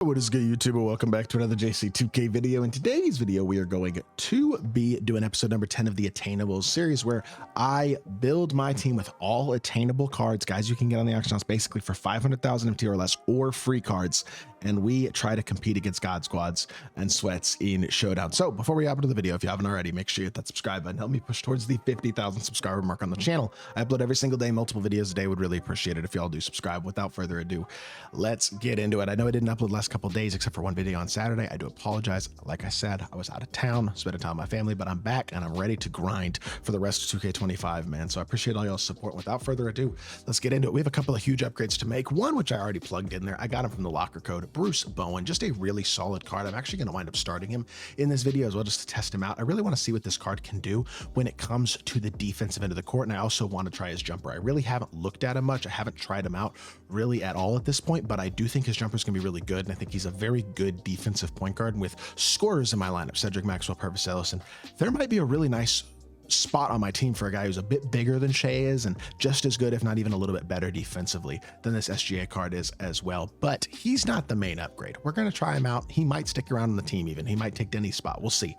What is good, YouTuber? Welcome back to another JC2K video. In today's video, we are going to be doing episode number 10 of the Attainables series, where I build my team with all attainable cards, guys, you can get on the auction house basically for 500,000 MT or less, or free cards. And we try to compete against Godsquads and sweats in Showdown. So before we hop into the video, if you haven't already, make sure you hit that subscribe button. Help me push towards the 50,000 subscriber mark on the channel. I upload every single day, multiple videos a day. Would really appreciate it if y'all do subscribe. Without further ado, let's get into it. I know I didn't upload last couple of days except for one video on Saturday. I do apologize. Like I said, I was out of town, spending time with my family, but I'm back and I'm ready to grind for the rest of 2K25, man. So I appreciate all y'all's support. Without further ado, let's get into it. We have a couple of huge upgrades to make. One, which I already plugged in there. I got him from the locker code, Bruce Bowen. Just a really solid card. I'm actually going to wind up starting him in this video as well, just to test him out. I really want to see what this card can do when it comes to the defensive end of the court, and I also want to try his jumper. I really haven't looked at him much. I haven't tried him out really at all at this point, but I do think his jumper is going to be really good, and I think he's a very good defensive point guard. And with scorers in my lineup, Cedric Maxwell, Purvis Ellison, there might be a really nice spot on my team for a guy who's a bit bigger than Shea is, and just as good, if not even a little bit better defensively than this SGA card is as well. But he's not the main upgrade. We're going to try him out. He might stick around on the team even. He might take Denny's spot. We'll see.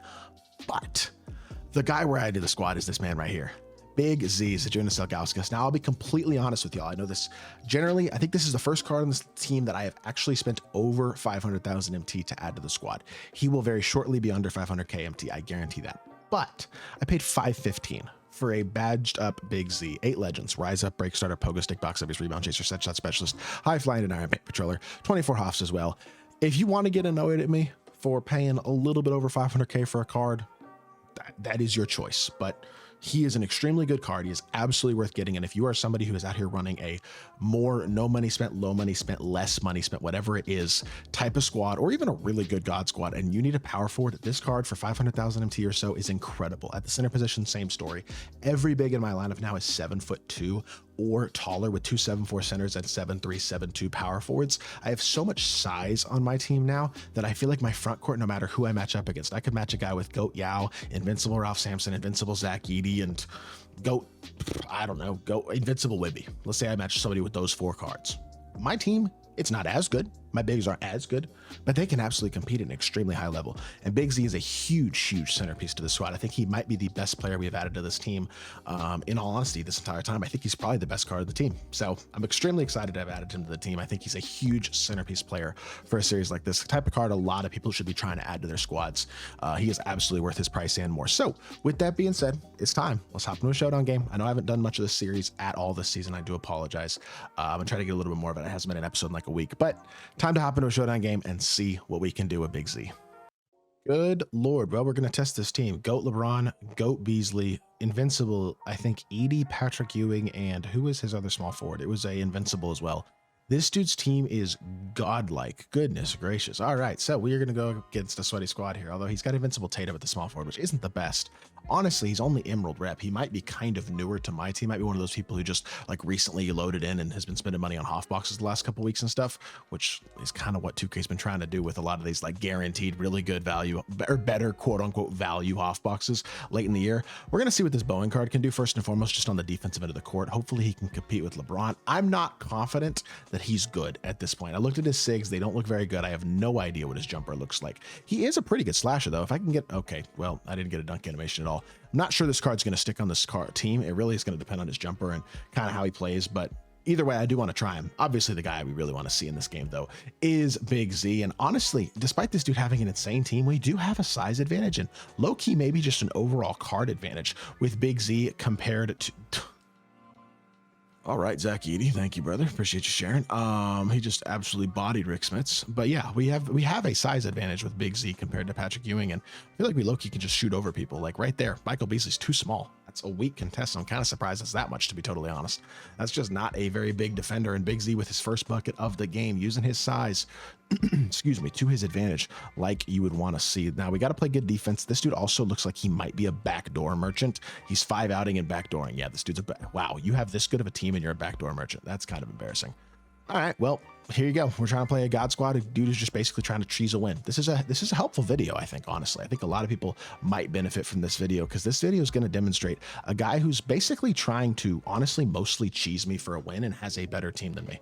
But the guy where I do the squad is this man right here. Big Z, Zajunas Elgauskas. Now, I'll be completely honest with y'all. I know this generally, I think this is the first card on this team that I have actually spent over 500,000 MT to add to the squad. He will very shortly be under 500k MT. I guarantee that. But I paid 515 for a badged up Big Z, 8 legends, rise up, break starter, pogo stick, box office, rebound chaser, set shot specialist, high flying and iron paint patroller, 24 hoffs as well. If you want to get annoyed at me for paying a little bit over 500k for a card, that is your choice. But he is an extremely good card. He is absolutely worth getting. And if you are somebody who is out here running a more no money spent, low money spent, less money spent, whatever it is, type of squad, or even a really good God squad, and you need a power forward, this card for 500,000 MT or so is incredible. At the center position, same story. Every big in my lineup now is 7'2" or taller, with 2 7'4" centers and 7'3", 7'2" power forwards. I have so much size on my team now that I feel like my front court, no matter who I match up against, I could match a guy with Goat Yao, Invincible Ralph Sampson, Invincible Zach Edey, and Goat, I don't know, Goat Invincible Wibby. Let's say I match somebody with those 4 cards. My team, it's not as good. My bigs aren't as good, but they can absolutely compete at an extremely high level. And Big Z is a huge centerpiece to the squad. I think he might be the best player we have added to this team. In all honesty, this entire time, I think he's probably the best card of the team. So I'm extremely excited to have added him to the team. I think he's a huge centerpiece player for a series like this. The type of card a lot of people should be trying to add to their squads. He is absolutely worth his price and more. So with that being said, it's time. Let's hop into a Showdown game. I know I haven't done much of this series at all this season. I do apologize. I'm gonna try to get a little bit more of it. It hasn't been an episode in like a week, but time to hop into a Showdown game and see what we can do with Big Z. Good Lord. Well, we're going to test this team. Goat LeBron, Goat Beasley, Invincible, I think Edey, Patrick Ewing, and who is his other small forward? It was a Invincible as well. This dude's team is godlike. Goodness gracious. All right, so we are going to go against a sweaty squad here, although he's got Invincible Tatum at the small forward, which isn't the best. Honestly, he's only Emerald rep. He might be kind of newer to my team. Might be one of those people who just like recently loaded in and has been spending money on Hoff boxes the last couple weeks and stuff, which is kind of what 2K's been trying to do with a lot of these like guaranteed really good value or better quote unquote value Hoff boxes late in the year. We're going to see what this Bowen card can do first and foremost, just on the defensive end of the court. Hopefully he can compete with LeBron. I'm not confident that he's good at this point. I looked at his SIGs. They don't look very good. I have no idea what his jumper looks like. He is a pretty good slasher though. If I can get, okay, well, I didn't get a dunk animation at all. I'm not sure this card's going to stick on this team. It really is going to depend on his jumper and kind of how he plays, but either way, I do want to try him. Obviously, the guy we really want to see in this game, though, is Big Z. And honestly, despite this dude having an insane team, we do have a size advantage and low-key maybe just an overall card advantage with Big Z compared to... All right, Zach Edey, thank you, brother. Appreciate you sharing. He just absolutely bodied Rick Smits. But yeah, we have a size advantage with Big Z compared to Patrick Ewing, and I feel like we low-key can just shoot over people. Like right there, Michael Beasley's too small. That's a weak contest. I'm kind of surprised it's that much, to be totally honest. That's just not a very big defender. And Big Z with his first bucket of the game, using his size, excuse me, to his advantage, like you would want to see. Now we got to play good defense. This dude also looks like he might be a backdoor merchant. He's 5 outing and backdooring. Yeah, this dude's wow. You have this good of a team and you're a backdoor merchant. That's kind of embarrassing. All right, well, here you go. We're trying to play a God squad. A dude is just basically trying to cheese a win. This is a helpful video, I think, honestly. I think a lot of people might benefit from this video because this video is going to demonstrate a guy who's basically trying to honestly mostly cheese me for a win and has a better team than me.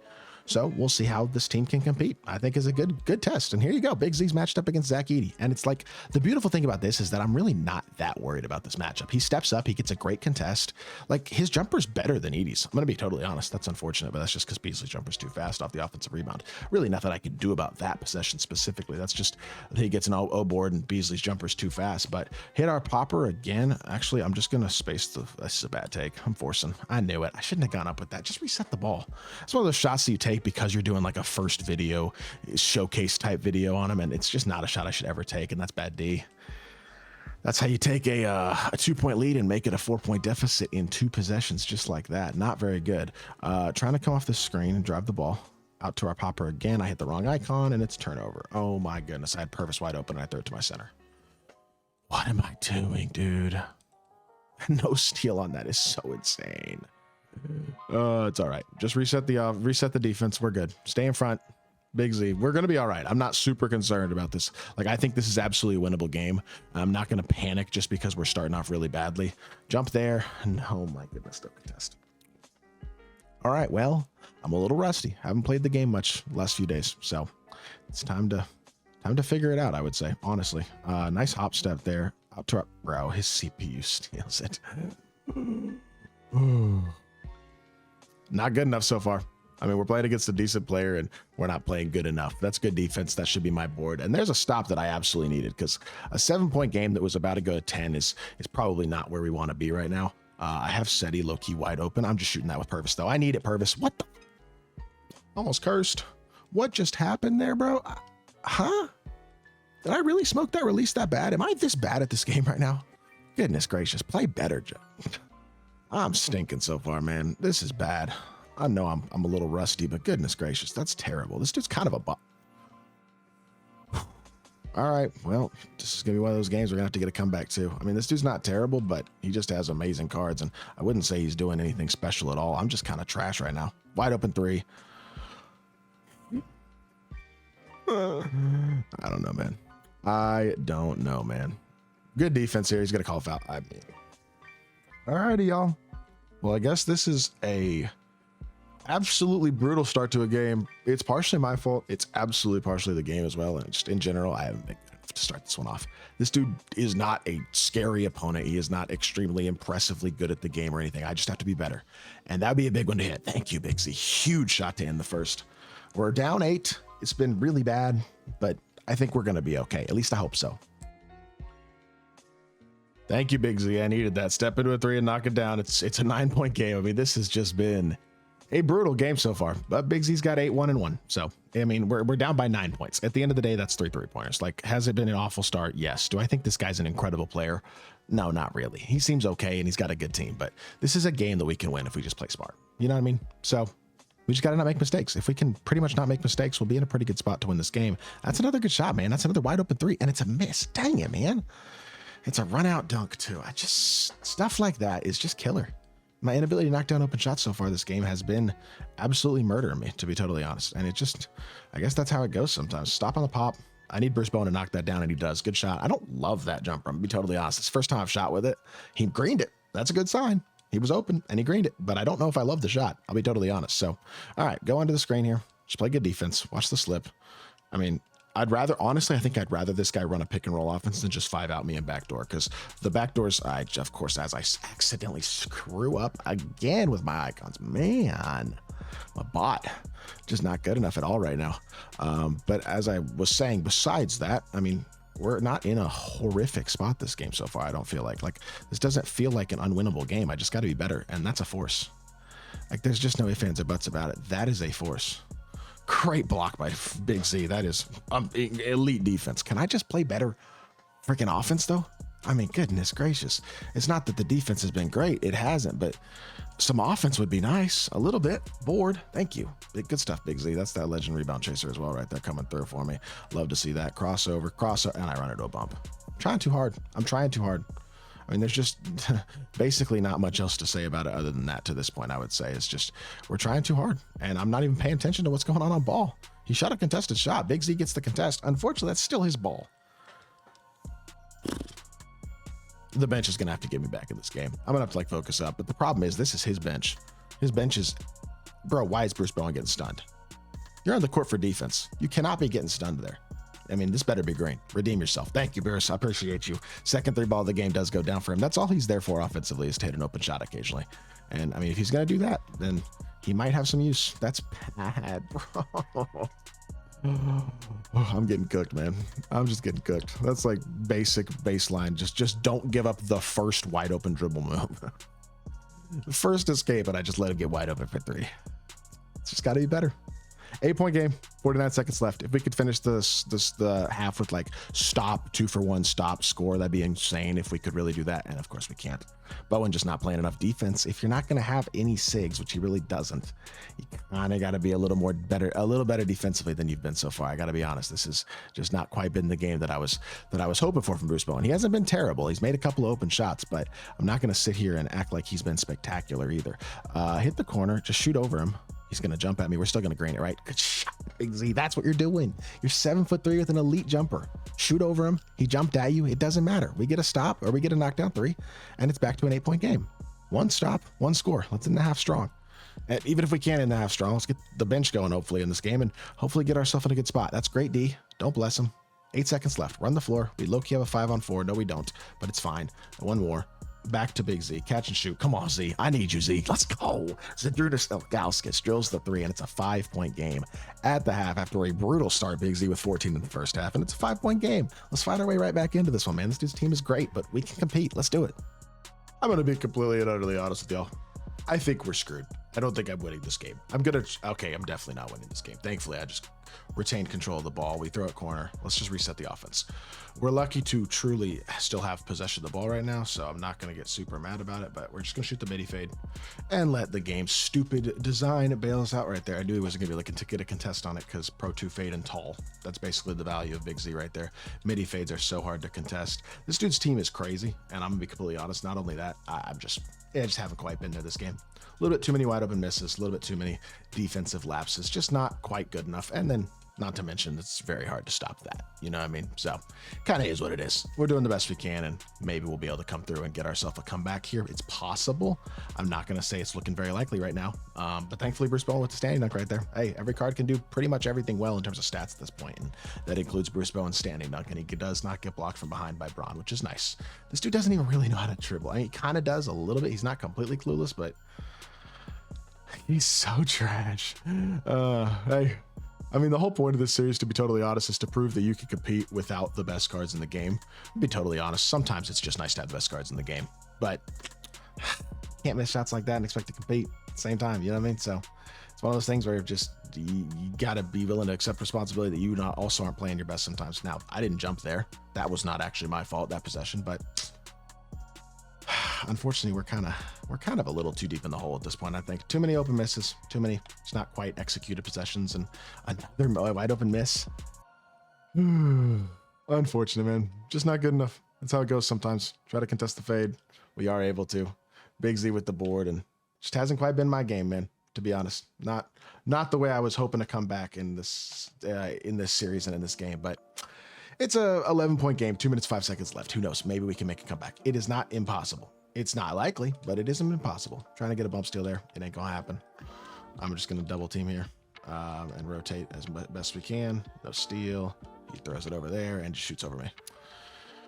So we'll see how this team can compete. I think is a good test. And here you go. Big Z's matched up against Zach Eady. And it's like, the beautiful thing about this is that I'm really not that worried about this matchup. He steps up, he gets a great contest. Like, his jumper's better than Eady's. I'm going to be totally honest. That's unfortunate, but that's just because Beasley's jumper's too fast off the offensive rebound. Really nothing I can do about that possession specifically. That's just, he gets an O board and Beasley's jumper's too fast. But hit our popper again. Actually, I'm just going to space this is a bad take. I'm forcing. I knew it. I shouldn't have gone up with that. Just reset the ball. It's one of those shots that you take because you're doing like a first video showcase type video on him, and it's just not a shot I should ever take, and that's bad D. That's how you take a 2-point lead and make it a 4-point deficit in 2 possessions, just like that. Not very good. Trying to come off the screen and drive the ball out to our popper again. I hit the wrong icon and it's turnover. Oh my goodness. I had Purvis wide open and I threw it to my center. What am I doing, dude? No steal on that is so insane. It's all right. Just reset the defense. We're good. Stay in front. Big Z. We're going to be all right. I'm not super concerned about this. Like, I think this is absolutely a winnable game. I'm not going to panic just because we're starting off really badly. Jump there. And oh my goodness, no contest. All right. Well, I'm a little rusty. Haven't played the game much the last few days. So it's time to figure it out, I would say, honestly. Nice hop step there. Up to our bro. His CPU steals it. Not good enough so far. I mean, we're playing against a decent player and we're not playing good enough. That's good defense. That should be my board. And there's a stop that I absolutely needed, because a 7-point game that was about to go to 10 is probably not where we want to be right now. I have Seti low-key wide open. I'm just shooting that with Purvis, though. I need it, Purvis. What the? Almost cursed. What just happened there, bro? Huh? Did I really smoke that release that bad? Am I this bad at this game right now? Goodness gracious. Play better, Joe. I'm stinking so far, man. This is bad. I know I'm a little rusty, but goodness gracious, that's terrible. This dude's kind of a bot. All right, well, this is gonna be one of those games we're gonna have to get a comeback to. I mean, this dude's not terrible, but he just has amazing cards, and I wouldn't say he's doing anything special at all. I'm just kind of trash right now. Wide open 3. I don't know, man. I don't know, man. Good defense here. He's gonna call a foul. I mean, all righty, y'all. Well, I guess this is a absolutely brutal start to a game. It's partially my fault. It's absolutely partially the game as well. And just in general, I haven't been good enough to start this one off. This dude is not a scary opponent. He is not extremely impressively good at the game or anything. I just have to be better. And that'd be a big one to hit. Thank you, Big Z. Huge shot to end the first. We're down 8. It's been really bad, but I think we're going to be okay. At least I hope so. Thank you, Big Z. I needed that. Step into a 3 and knock it down. It's a 9-point game. I mean, this has just been a brutal game so far, but Big Z's got 8-1-1. So, I mean, we're down by 9 points. At the end of the day, that's 3 3-pointers. Like, has it been an awful start? Yes. Do I think this guy's an incredible player? No, not really. He seems okay and he's got a good team, but this is a game that we can win if we just play smart. You know what I mean? So we just got to not make mistakes. If we can pretty much not make mistakes, we'll be in a pretty good spot to win this game. That's another good shot, man. That's another wide open 3, and it's a miss. Dang it, man. It's a run out dunk too. Stuff like that is just killer. My inability to knock down open shots so far this game has been absolutely murdering me, to be totally honest. And I guess that's how it goes sometimes. Stop on the pop. I need Bruce Bowen to knock that down, and he does. Good shot. I don't love that jumper. I'm gonna be totally honest. It's the first time I've shot with it. He greened it. That's a good sign. He was open and he greened it, but I don't know if I love the shot. I'll be totally honest. So, all right, go onto the screen here. Just play good defense. Watch the slip. I mean, honestly, I think I'd rather this guy run a pick and roll offense than just 5 out me and backdoor, because the backdoors, of course, as I accidentally screw up again with my icons, man, my bot just not good enough at all right now. But as I was saying, besides that, I mean, we're not in a horrific spot this game so far. I don't feel like this doesn't feel like an unwinnable game. I just got to be better. And that's a force. Like, there's just no ifs, ands, or buts about it. That is a force. Great block by Big Z. That is elite defense. Can I just play better freaking offense, though? I mean, goodness gracious. It's not that the defense has been great. It hasn't, but some offense would be nice. A little bit. Board. Thank you. Good stuff, Big Z. That's that legend rebound chaser as well right there coming through for me. Love to see that. Crossover, and I run into a bump. I'm trying too hard. I mean, there's just basically not much else to say about it other than that to this point, I would say. It's just, we're trying too hard, and I'm not even paying attention to what's going on ball. He shot a contested shot. Big Z gets the contest. Unfortunately, that's still his ball. The bench is going to have to get me back in this game. I'm going to have to focus up, but the problem is this is his bench. His bench is, bro, why is Bruce Bowen getting stunned? You're on the court for defense. You cannot be getting stunned there. I mean, this better be green. Redeem yourself. Thank you, Bears. I appreciate you. Second three ball of the game does go down for him. That's all he's there for offensively, is to hit an open shot occasionally. And I mean, if he's going to do that, then he might have some use. That's bad, bro. I'm getting cooked, man. I'm just getting cooked. That's like basic baseline. Just don't give up the first wide open dribble move. The first escape, and I just let him get wide open for three. It's just got to be better. 8-point game, 49 seconds left. If we could finish the half with like stop, 2-for-1 stop score, that'd be insane if we could really do that. And of course we can't. Bowen just not playing enough defense. If you're not going to have any SIGs, which he really doesn't, you kind of got to be a little better defensively than you've been so far. I got to be honest. This has just not quite been the game that I was hoping for from Bruce Bowen. He hasn't been terrible. He's made a couple of open shots, but I'm not going to sit here and act like he's been spectacular either. Hit the corner, just shoot over him. He's going to jump at me. We're still going to green it, right? Good shot, Big Z. That's what you're doing. You're 7'3" with an elite jumper. Shoot over him. He jumped at you. It doesn't matter. We get a stop or we get a knockdown three, and it's back to an 8-point game. One stop, one score. Let's end the half strong. And even if we can't end the half strong, let's get the bench going hopefully in this game and hopefully get ourselves in a good spot. That's great, D. Don't bless him. 8 seconds left. Run the floor. We low-key have a 5-on-4. No, we don't, but it's fine. One more. Back to Big Z. Catch and shoot. Come on, Z. I need you, Z. Let's go. Zadrunas Ilgauskas drills the three, and it's a 5-point game at the half after a brutal start. Big Z with 14 in the first half, and it's a 5-point game. Let's find our way right back into this one, man. This dude's team is great, but we can compete. Let's do it. I'm going to be completely and utterly honest with y'all. I think we're screwed. I don't think I'm winning this game. I'm definitely not winning this game. Thankfully, I just retained control of the ball. We throw it corner. Let's just reset the offense. We're lucky to truly still have possession of the ball right now, so I'm not going to get super mad about it, but we're just going to shoot the midi fade and let the game's stupid design bail us out right there. I knew he wasn't going to be looking to get a contest on it because Pro 2 fade and tall. That's basically the value of Big Z right there. Midi fades are so hard to contest. This dude's team is crazy, and I'm going to be completely honest. Not only that, I just haven't quite been to this game. A little bit too many wide open misses, a little bit too many defensive lapses, just not quite good enough. And then not to mention, it's very hard to stop that. You know what I mean? So kind of is what it is. We're doing the best we can, and maybe we'll be able to come through and get ourselves a comeback here. It's possible. I'm not going to say it's looking very likely right now. But thankfully, Bruce Bowen with the standing dunk right there. Hey, every card can do pretty much everything well in terms of stats at this point, and that includes Bruce Bowen's standing dunk, and he does not get blocked from behind by Braun, which is nice. This dude doesn't even really know how to dribble. I mean, he kind of does a little bit. He's not completely clueless, but he's so trash. Hey, I mean, the whole point of this series, to be totally honest, is to prove that you can compete without the best cards in the game. To be totally honest, sometimes it's just nice to have the best cards in the game, but can't miss shots like that and expect to compete at the same time. You know what I mean? So it's one of those things where you got to be willing to accept responsibility that you also aren't playing your best sometimes. Now, I didn't jump there. That was not actually my fault, that possession, but unfortunately, we're kind of a little too deep in the hole at this point. I think too many open misses, too many just not quite executed possessions, and another wide open miss. Unfortunate, man. Just not good enough. That's how it goes sometimes. Try to contest the fade. We are able to. Big Z with the board, and just hasn't quite been my game, man. To be honest, not the way I was hoping to come back in this series and in this game, but. It's a 11-point game, 2 minutes, 5 seconds left. Who knows? Maybe we can make a comeback. It is not impossible. It's not likely, but it isn't impossible. Trying to get a bump steal there. It ain't gonna happen. I'm just gonna double team here and rotate as best we can. No steal. He throws it over there and just shoots over me.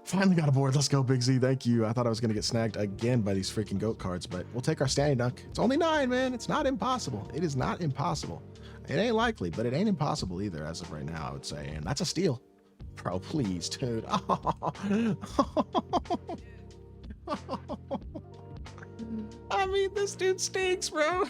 Finally got a board. Let's go, Big Z. Thank you. I thought I was gonna get snagged again by these freaking GOAT cards, but we'll take our standing dunk. It's only 9, man. It's not impossible. It is not impossible. It ain't likely, but it ain't impossible either as of right now, I would say. And that's a steal. Bro, please, dude. I mean, this dude stinks, bro.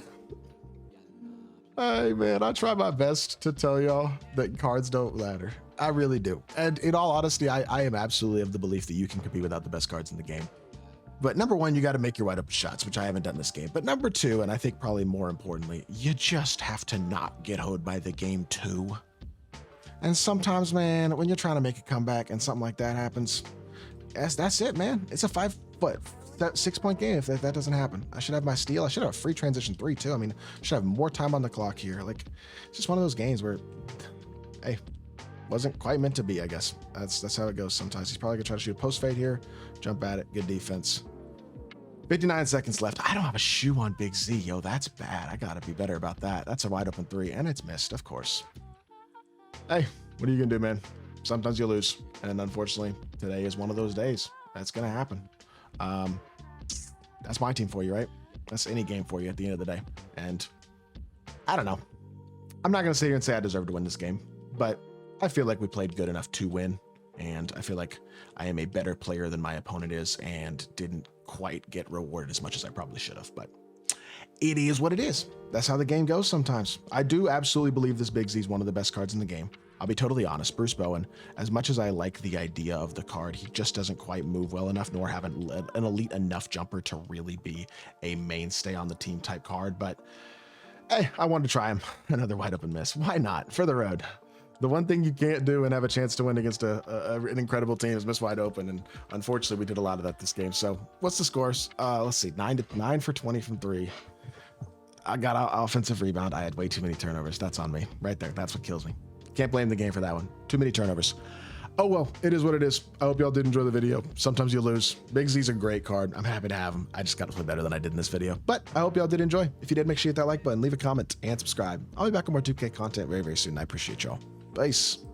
Hey, man, I try my best to tell y'all that cards don't matter. I really do. And in all honesty, I am absolutely of the belief that you can compete without the best cards in the game. But number one, you got to make your wide open shots, which I haven't done this game. But number two, and I think probably more importantly, you just have to not get hoed by the game too. And sometimes, man, when you're trying to make a comeback and something like that happens, that's it, man. It's a 6-point game if that doesn't happen. I should have my steal. I should have a free transition 3 too. I mean, I should have more time on the clock here. Like, it's just one of those games where, hey, wasn't quite meant to be, I guess. That's how it goes sometimes. He's probably gonna try to shoot a post fade here, jump at it, good defense. 59 seconds left. I don't have a shoe on Big Z. Yo, that's bad. I gotta be better about that. That's a wide open 3, and it's missed, of course. Hey, what are you gonna do, man? Sometimes you lose, and unfortunately, today is one of those days. That's gonna happen. That's my team for you, right? That's any game for you at the end of the day. And I don't know. I'm not gonna sit here and say I deserve to win this game, but I feel like we played good enough to win. And I feel like I am a better player than my opponent is and didn't quite get rewarded as much as I probably should have, but it is what it is. That's how the game goes sometimes. I do absolutely believe this Big Z is one of the best cards in the game. I'll be totally honest, Bruce Bowen, as much as I like the idea of the card, he just doesn't quite move well enough, nor have an elite enough jumper to really be a mainstay on the team type card. But hey, I wanted to try him. Another wide open miss. Why not? For the road. The one thing you can't do and have a chance to win against an incredible team is miss wide open, and unfortunately we did a lot of that this game. So what's the scores? Let's see, 9 for 20 from 3. I got an offensive rebound. I had way too many turnovers. That's on me right there. That's what kills me. Can't blame the game for that one. Too many turnovers. Oh well, it is what it is. I hope y'all did enjoy the video. Sometimes you lose. Big Z's a great card. I'm happy to have him. I just got to play better than I did in this video. But I hope y'all did enjoy. If you did, make sure you hit that like button, leave a comment, and subscribe. I'll be back with more 2K content very, very soon. I appreciate y'all. Peace.